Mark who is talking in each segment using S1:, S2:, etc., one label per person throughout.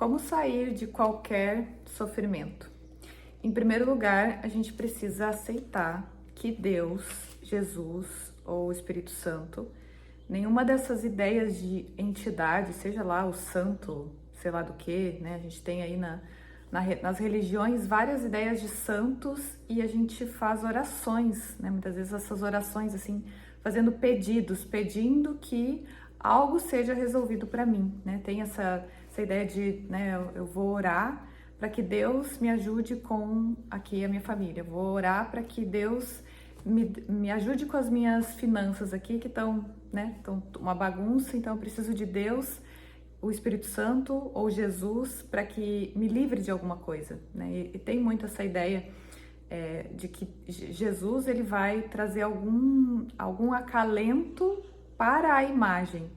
S1: Como sair de qualquer sofrimento? Em primeiro lugar, a gente precisa aceitar que Deus, Jesus ou o Espírito Santo, nenhuma dessas ideias de entidade, seja lá o santo, sei lá do que, né? A gente tem aí nas religiões várias ideias de santos e a gente faz orações, né? Muitas vezes essas orações assim, fazendo pedidos, pedindo que algo seja resolvido para mim, né? Tem essa ideia de, né, eu vou orar para que Deus me ajude com aqui a minha família, eu vou orar para que Deus me ajude com as minhas finanças aqui que estão, né, estão uma bagunça, então eu preciso de Deus, o Espírito Santo ou Jesus para que me livre de alguma coisa, né? E tem muito essa ideia de que Jesus ele vai trazer algum acalento para a imagem,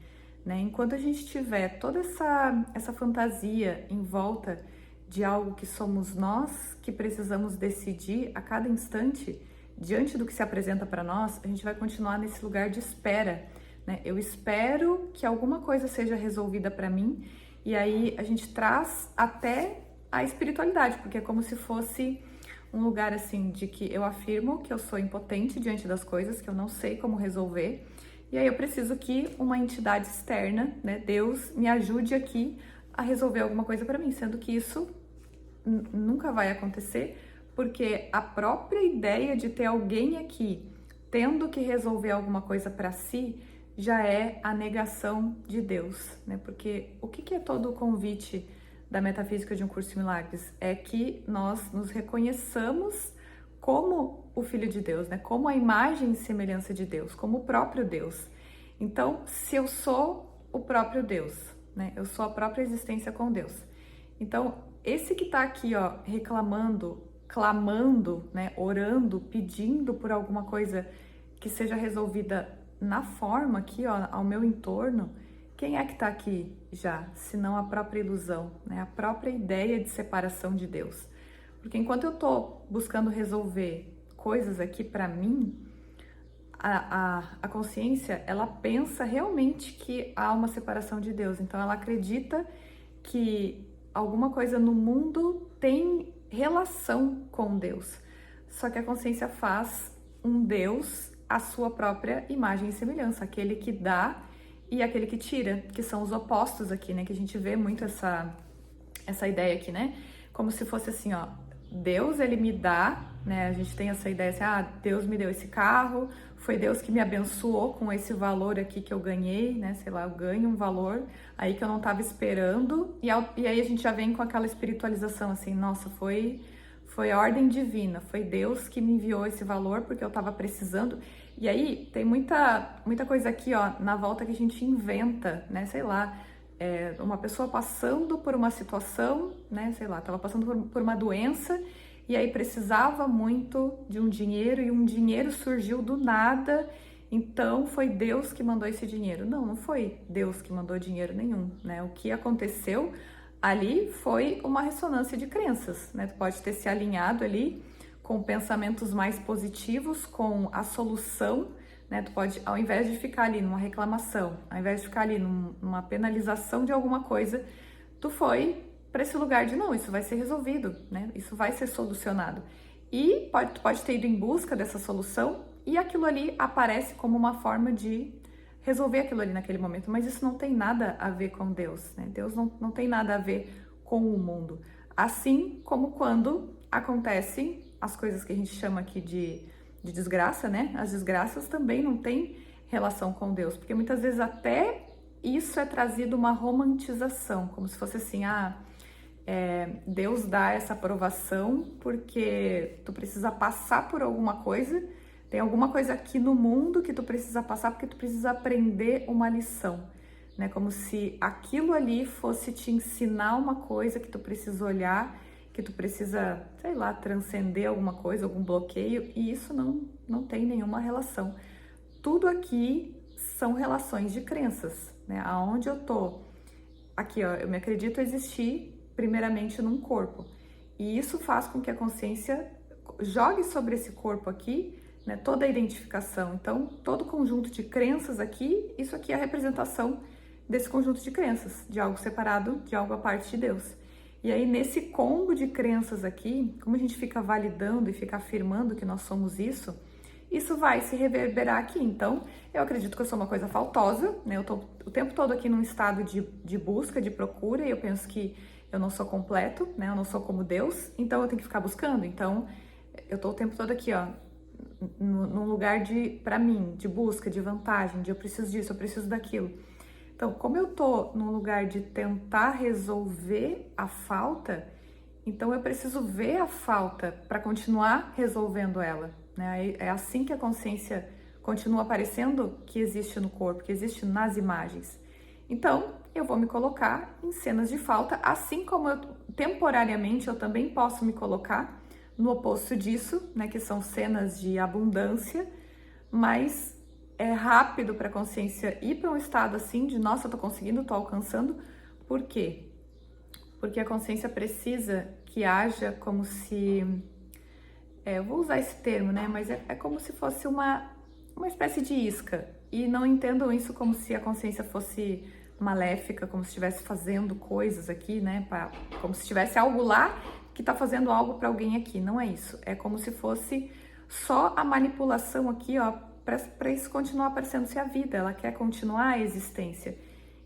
S1: né? Enquanto a gente tiver toda essa fantasia em volta de algo que somos nós, que precisamos decidir a cada instante, diante do que se apresenta para nós, a gente vai continuar nesse lugar de espera, né? Eu espero que alguma coisa seja resolvida para mim, e aí a gente traz até a espiritualidade, porque é como se fosse um lugar assim de que eu afirmo que eu sou impotente diante das coisas, que eu não sei como resolver, e aí eu preciso que uma entidade externa, né, Deus, me ajude aqui a resolver alguma coisa para mim, sendo que isso nunca vai acontecer, porque a própria ideia de ter alguém aqui tendo que resolver alguma coisa para si já é a negação de Deus, né? Porque o que é todo o convite da metafísica de um curso de milagres? É que nós nos reconheçamos como o Filho de Deus, né? Como a imagem e semelhança de Deus, como o próprio Deus. Então, se eu sou o próprio Deus, né? Eu sou a própria existência com Deus. Então, esse que tá aqui, ó, reclamando, clamando, né? Orando, pedindo por alguma coisa que seja resolvida na forma aqui, ó, ao meu entorno, quem é que tá aqui já, se não a própria ilusão, né? A própria ideia de separação de Deus. Porque enquanto eu tô buscando resolver coisas aqui para mim, a consciência, ela pensa realmente que há uma separação de Deus. Então, ela acredita que alguma coisa no mundo tem relação com Deus. Só que a consciência faz um Deus à sua própria imagem e semelhança, aquele que dá e aquele que tira, que são os opostos aqui, né? Que a gente vê muito essa ideia aqui, né? Como se fosse assim, ó, Deus, ele me dá, né? A gente tem essa ideia assim, Deus me deu esse carro, foi Deus que me abençoou com esse valor aqui que eu ganhei, né? Sei lá, eu ganho um valor aí que eu não estava esperando, e aí a gente já vem com aquela espiritualização assim, nossa, foi a ordem divina, foi Deus que me enviou esse valor porque eu estava precisando. E aí tem muita coisa aqui, ó, na volta que a gente inventa, né? Sei lá, uma pessoa passando por uma situação, né? Sei lá, estava passando por uma doença e aí precisava muito de um dinheiro e um dinheiro surgiu do nada. Então foi Deus que mandou esse dinheiro. Não foi Deus que mandou dinheiro nenhum, né? O que aconteceu ali foi uma ressonância de crenças, né? Tu pode ter se alinhado ali com pensamentos mais positivos, com a solução, né? Tu pode, ao invés de ficar ali numa reclamação, ao invés de ficar ali numa penalização de alguma coisa, tu foi para esse lugar de não, isso vai ser resolvido, né? Isso vai ser solucionado. E tu pode ter ido em busca dessa solução e aquilo ali aparece como uma forma de resolver aquilo ali naquele momento, mas isso não tem nada a ver com Deus, né? Deus não tem nada a ver com o mundo. Assim como quando acontecem as coisas que a gente chama aqui de desgraça, né? As desgraças também não têm relação com Deus, porque muitas vezes até isso é trazido uma romantização, como se fosse assim, Deus dá essa aprovação porque tu precisa passar por alguma coisa, tem alguma coisa aqui no mundo que tu precisa passar porque tu precisa aprender uma lição, né? Como se aquilo ali fosse te ensinar uma coisa que tu precisa olhar, que tu precisa, sei lá, transcender alguma coisa, algum bloqueio, e isso não tem nenhuma relação. Tudo aqui são relações de crenças, né? Aonde eu tô, aqui, ó, eu me acredito existir primeiramente num corpo, e isso faz com que a consciência jogue sobre esse corpo aqui, né, toda a identificação. Então, todo conjunto de crenças aqui, isso aqui é a representação desse conjunto de crenças, de algo separado, de algo à parte de Deus. E aí, nesse combo de crenças aqui, como a gente fica validando e fica afirmando que nós somos isso vai se reverberar aqui. Então, eu acredito que eu sou uma coisa faltosa, né? Eu tô o tempo todo aqui num estado de busca, de procura, e eu penso que eu não sou completo, né? Eu não sou como Deus, então eu tenho que ficar buscando. Então, eu tô o tempo todo aqui, ó, num lugar pra mim, de busca, de vantagem, de eu preciso disso, eu preciso daquilo. Então, como eu tô num lugar de tentar resolver a falta, então eu preciso ver a falta para continuar resolvendo ela, né? É assim que a consciência continua aparecendo, que existe no corpo, que existe nas imagens. Então, eu vou me colocar em cenas de falta, assim como temporariamente eu também posso me colocar no oposto disso, né, que são cenas de abundância, mas é rápido para a consciência ir para um estado assim de, nossa, eu tô conseguindo, tô alcançando. Por quê? Porque a consciência precisa que haja como se... eu vou usar esse termo, né? Mas é como se fosse uma espécie de isca. E não entendam isso como se a consciência fosse maléfica, como se estivesse fazendo coisas aqui, né? Como se tivesse algo lá que está fazendo algo para alguém aqui. Não é isso. É como se fosse só a manipulação aqui, ó, para isso continuar aparecendo ser a vida. Ela quer continuar a existência.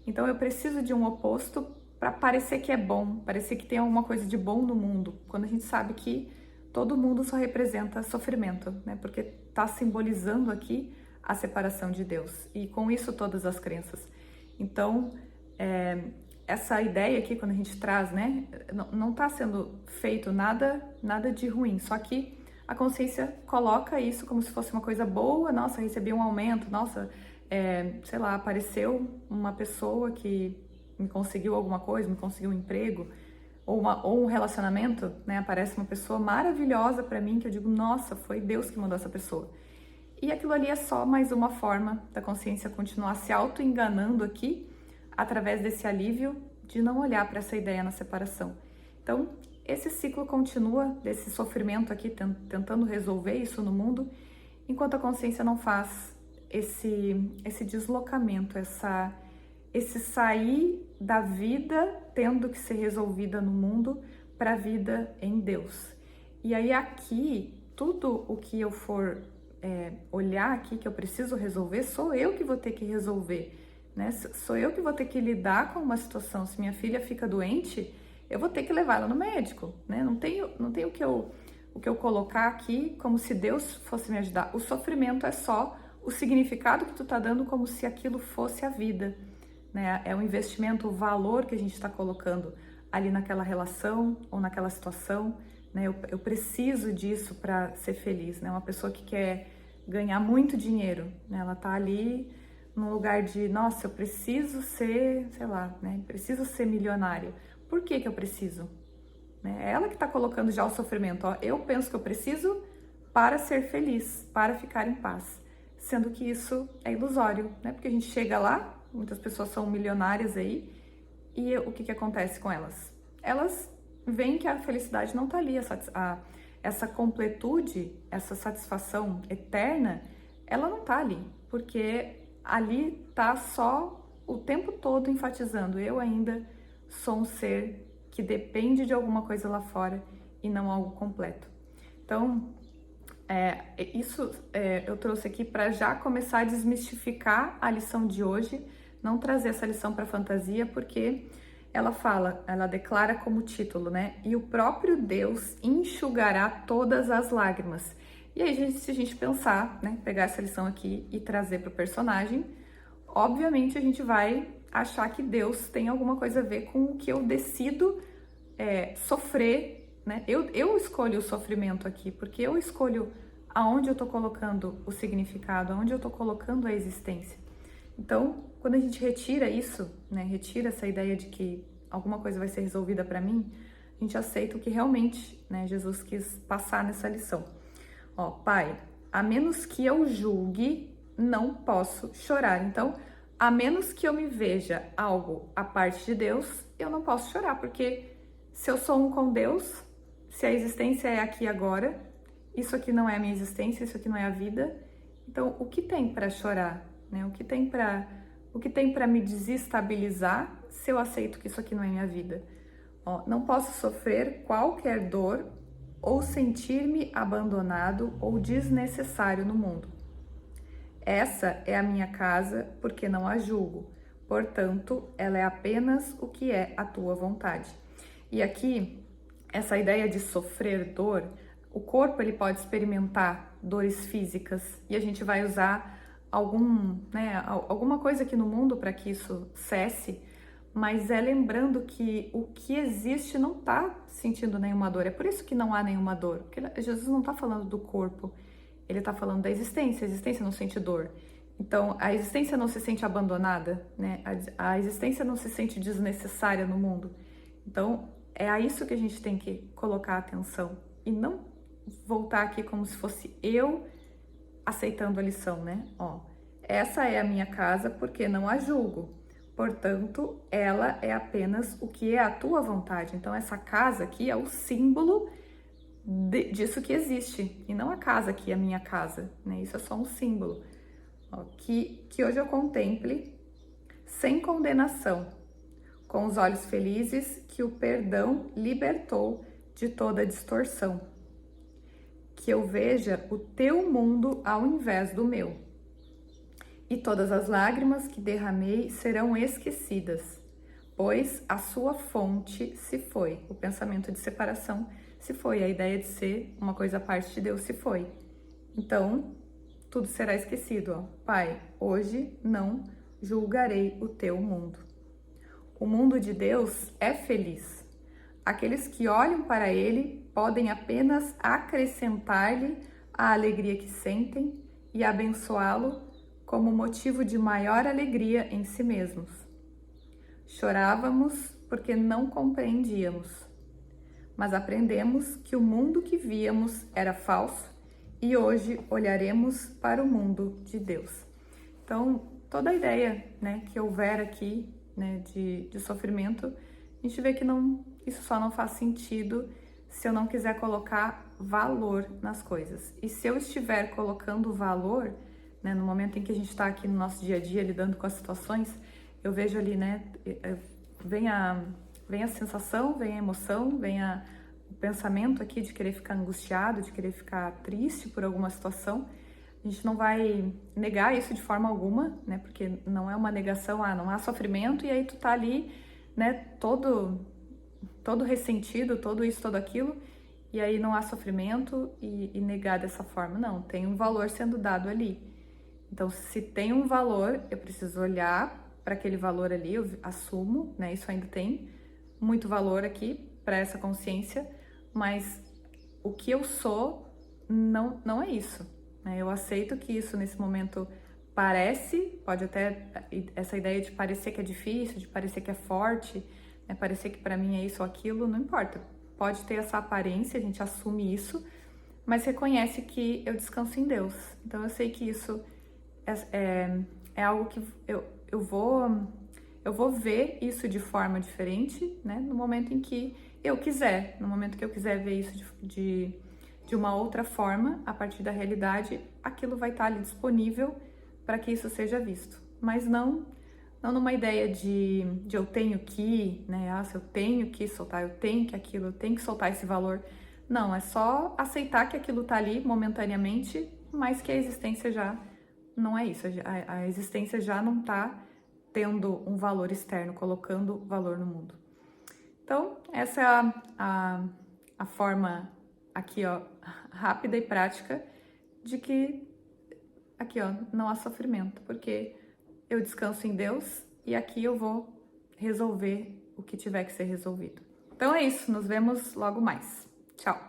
S1: Então eu preciso de um oposto para parecer que é bom, parecer que tem alguma coisa de bom no mundo, quando a gente sabe que todo mundo só representa sofrimento, né? Porque está simbolizando aqui a separação de Deus, e com isso todas as crenças. Então, essa ideia aqui, quando a gente traz, né, não está sendo feito nada de ruim, só que a consciência coloca isso como se fosse uma coisa boa. Nossa, recebi um aumento, nossa, sei lá, apareceu uma pessoa que me conseguiu alguma coisa, me conseguiu um emprego, ou um relacionamento, né? Aparece uma pessoa maravilhosa para mim, que eu digo, nossa, foi Deus que mandou essa pessoa. E aquilo ali é só mais uma forma da consciência continuar se auto-enganando aqui, através desse alívio de não olhar para essa ideia na separação. Então, esse ciclo continua, desse sofrimento aqui, tentando resolver isso no mundo, enquanto a consciência não faz esse deslocamento, esse sair da vida tendo que ser resolvida no mundo para a vida em Deus. E aí aqui, tudo o que eu for olhar aqui, que eu preciso resolver, sou eu que vou ter que resolver, né? Sou eu que vou ter que lidar com uma situação. Se minha filha fica doente, eu vou ter que levar ela no médico, né? Não tem o que eu colocar aqui como se Deus fosse me ajudar. O sofrimento é só o significado que tu tá dando, como se aquilo fosse a vida, né? É um investimento, o valor que a gente está colocando ali naquela relação ou naquela situação, né? Eu preciso disso para ser feliz, né? Uma pessoa que quer ganhar muito dinheiro, né? Ela tá ali num lugar de, nossa, eu preciso ser, sei lá, né? Preciso ser milionário. Por que eu preciso? Né? É ela que está colocando já o sofrimento. Ó, eu penso que eu preciso para ser feliz, para ficar em paz. Sendo que isso é ilusório, né? Porque a gente chega lá, muitas pessoas são milionárias aí, e o que acontece com elas? Elas veem que a felicidade não está ali, essa completude, essa satisfação eterna, ela não está ali, porque ali está só o tempo todo enfatizando, eu ainda sou um ser que depende de alguma coisa lá fora e não algo completo. Então, eu trouxe aqui para já começar a desmistificar a lição de hoje, não trazer essa lição para fantasia, porque ela declara como título, né? E o próprio Deus enxugará todas as lágrimas. E aí, se a gente pensar, né, pegar essa lição aqui e trazer para o personagem, obviamente a gente vai achar que Deus tem alguma coisa a ver com o que eu decido sofrer, né? Eu escolho o sofrimento aqui, porque eu escolho aonde eu tô colocando o significado, aonde eu tô colocando a existência. Então, quando a gente retira isso, né, retira essa ideia de que alguma coisa vai ser resolvida para mim, a gente aceita o que realmente, né, Jesus quis passar nessa lição. Ó, Pai, a menos que eu julgue, não posso chorar. Então, a menos que eu me veja algo à parte de Deus, eu não posso chorar, porque se eu sou um com Deus, se a existência é aqui e agora, isso aqui não é a minha existência, isso aqui não é a vida, então o que tem para chorar, né? O O que tem para me desestabilizar se eu aceito que isso aqui não é minha vida? Ó, não posso sofrer qualquer dor ou sentir-me abandonado ou desnecessário no mundo. Essa é a minha casa, porque não a julgo. Portanto, ela é apenas o que é a tua vontade. E aqui, essa ideia de sofrer dor, o corpo ele pode experimentar dores físicas e a gente vai usar alguma coisa aqui no mundo para que isso cesse, mas é lembrando que o que existe não está sentindo nenhuma dor. É por isso que não há nenhuma dor, porque Jesus não está falando do corpo, ele está falando da existência. A existência não sente dor. Então, a existência não se sente abandonada, né? A existência não se sente desnecessária no mundo. Então, é a isso que a gente tem que colocar atenção e não voltar aqui como se fosse eu aceitando a lição, né? Ó, essa é a minha casa porque não a julgo. Portanto, ela é apenas o que é a tua vontade. Então, essa casa aqui é o símbolo disso que existe. E não a casa aqui, a minha casa, né? Isso é só um símbolo. Ó, que hoje eu contemple sem condenação, com os olhos felizes que o perdão libertou de toda distorção. Que eu veja o teu mundo ao invés do meu. E todas as lágrimas que derramei serão esquecidas, pois a sua fonte se foi. O pensamento de separação se foi, a ideia de ser uma coisa à parte de Deus se foi. Então, tudo será esquecido. Ó. Pai, hoje não julgarei o teu mundo. O mundo de Deus é feliz. Aqueles que olham para ele podem apenas acrescentar-lhe a alegria que sentem e abençoá-lo como motivo de maior alegria em si mesmos. Chorávamos porque não compreendíamos, mas aprendemos que o mundo que víamos era falso e hoje olharemos para o mundo de Deus. Então, toda a ideia, né, que houver aqui, né, de sofrimento, a gente vê que isso só não faz sentido se eu não quiser colocar valor nas coisas. E se eu estiver colocando valor, né, no momento em que a gente está aqui no nosso dia a dia lidando com as situações, eu vejo ali, né, vem a sensação, vem a emoção, vem o pensamento aqui de querer ficar angustiado, de querer ficar triste por alguma situação. A gente não vai negar isso de forma alguma, né, porque não é uma negação, não há sofrimento e aí tu tá ali, né, todo ressentido, todo isso, todo aquilo, e aí não há sofrimento e negar dessa forma. Não, tem um valor sendo dado ali. Então, se tem um valor, eu preciso olhar para aquele valor ali, eu assumo, né? Isso ainda tem muito valor aqui para essa consciência, mas o que eu sou não é isso, né? Eu aceito que isso nesse momento pode até, essa ideia de parecer que é difícil, de parecer que é forte, né? Parecer que para mim é isso ou aquilo, não importa. Pode ter essa aparência, a gente assume isso, mas reconhece que eu descanso em Deus. Então, eu sei que isso é algo que eu vou ver isso de forma diferente, né? No momento em que eu quiser, no momento que eu quiser ver isso de uma outra forma, a partir da realidade, aquilo vai estar ali disponível para que isso seja visto. Mas não numa ideia de eu tenho que, né? Se eu tenho que soltar, eu tenho que soltar esse valor. Não, é só aceitar que aquilo tá ali momentaneamente, mas que a existência já não é isso. A existência já não tá tendo um valor externo, colocando valor no mundo. Então, essa é a forma aqui, ó, rápida e prática de que aqui, ó, não há sofrimento, porque eu descanso em Deus e aqui eu vou resolver o que tiver que ser resolvido. Então é isso, nos vemos logo mais. Tchau!